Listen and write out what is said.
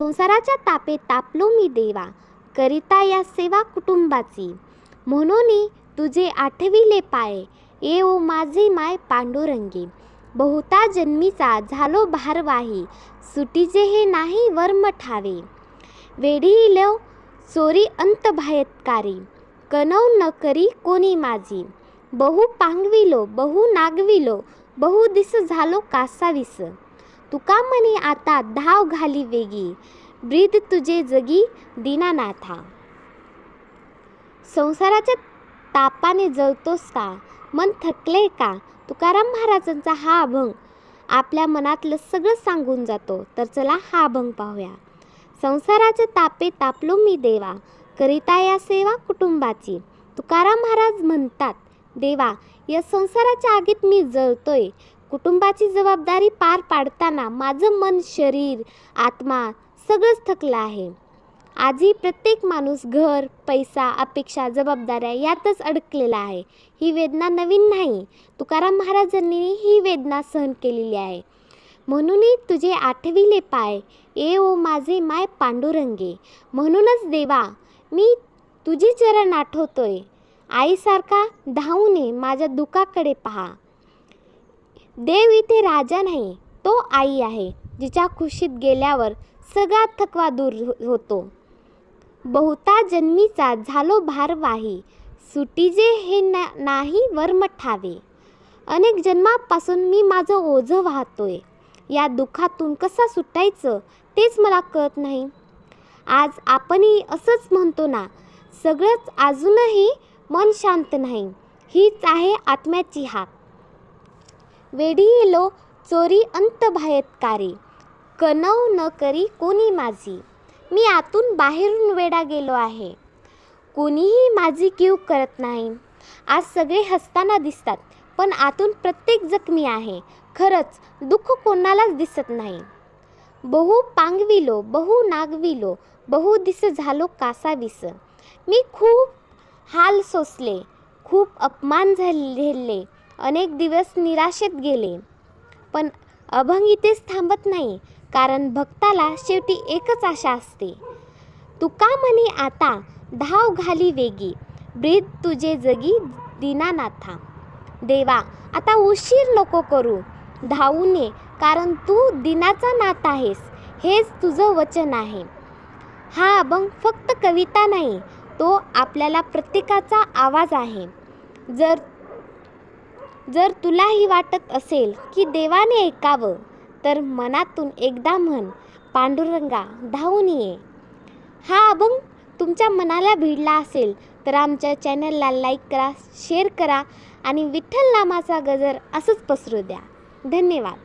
संसाराच्या तापे तापलो मी देवा, करिता या सेवा कुटुंबाची. म्हणून तुझे आठविले पाय, ये ओ माझे माय पांडुरंगी. बहुता जन्मीचा झालो भारवाही, सुटीचे हे नाही वर्म ठावे. वेढिलो चोरी अंत भायत्कारी, कनव न करी कोणी माझी. बहु पांगविलो बहु नागविलो, बहु दिस झालो कासावीस. तुका म्हणे आता धाव घाली वेगी, ब्रीद तुझे जगी दीनानाथा. संसाराच्या तापाने जळतोस का, मन थकले का. तुकाराम महाराजांचा हा अभंग आपल्या मनातलं सगळं सांगून जातो. तर चला हा अभंग पाहूया. संसाराच्या तापे तापलो मी देवा, करिता या सेवा कुटुंबाची. तुकाराम महाराज म्हणतात, देवा, या संसाराच्या आगीत मी जळतोय. कुटुंबाची जबाबदारी पार पाडताना माझं मन, शरीर, आत्मा सगळंच थकलं आहे. आजही प्रत्येक माणूस घर, पैसा, अपेक्षा, जबाबदाऱ्या यातच अडकलेला आहे. ही वेदना नवीन नाही. तुकाराम महाराजांनी ही वेदना सहन केलेली आहे. म्हणून तुझे आठविले पाय, ये ओ माझे माय पांडुरंगे. म्हणूनच देवा, मी तुझे चरण आठवतोय. आईसारखा धावून ये, माझ्या दुःखाकडे पहा. देव इथे राजा नाही, तो आई आहे, जिच्या खुशीत गेल्यावर सगळा थकवा दूर होतो. बहुता जन्मीचा झालो भारवाही, सुटीजे हे नाही वर्म ठावे. अनेक जन्मापासून मी माझं ओझं वाहतोय. या दुःखातून कसं सुटायचं तेच मला कळत नाही. आज आपणही असंच म्हणतो ना, सगळंच अजूनही मन शांत नाही. हीच आहे आत्म्याची हाक. वेढिलो चोरी अंत भायत्कारी, कनव न करी कोणी माझी. मी आतून बाहेरून वेडा गेलो आहे, कोणीही माझी कीव करत नाही. आज सगळे हसताना दिसतात, पण आतून प्रत्येक जखमी आहे. खरंच दुःख कोणालाच दिसत नाही. बहु पांगविलो बहु नागविलो, बहु दिस झालो कासावीस. मी खूप हाल सोसले, खूप अपमान झेलले, अनेक दिवस निराशेत गेले. पण अभंग इथेच थांबत नाही, कारण भक्ताला शेवटी एकच आशा असते. तुका म्हणे आता धाव घाली वेगी, ब्रीद तुझे जगी दीनानाथा. देवा, आता उशीर नको करू, धावून ये, कारण तू दिनाचा नाथ आहेस, हेच तुझं वचन आहे. हा अभंग फक्त कविता नाही, तो आपल्याला प्रत्येकाचा आवाज आहे. जर तुलाही वाटत असेल की देवाने ऐकावं, तर मनातून एकदा म्हण, पांडुरंगा धावून ये. हा अभंग तुमच्या मनाला भिडला असेल तर आमच्या चॅनलला लाईक करा, शेअर करा आणि विठ्ठल नामाचा गजर असंच पसरू द्या. धन्यवाद.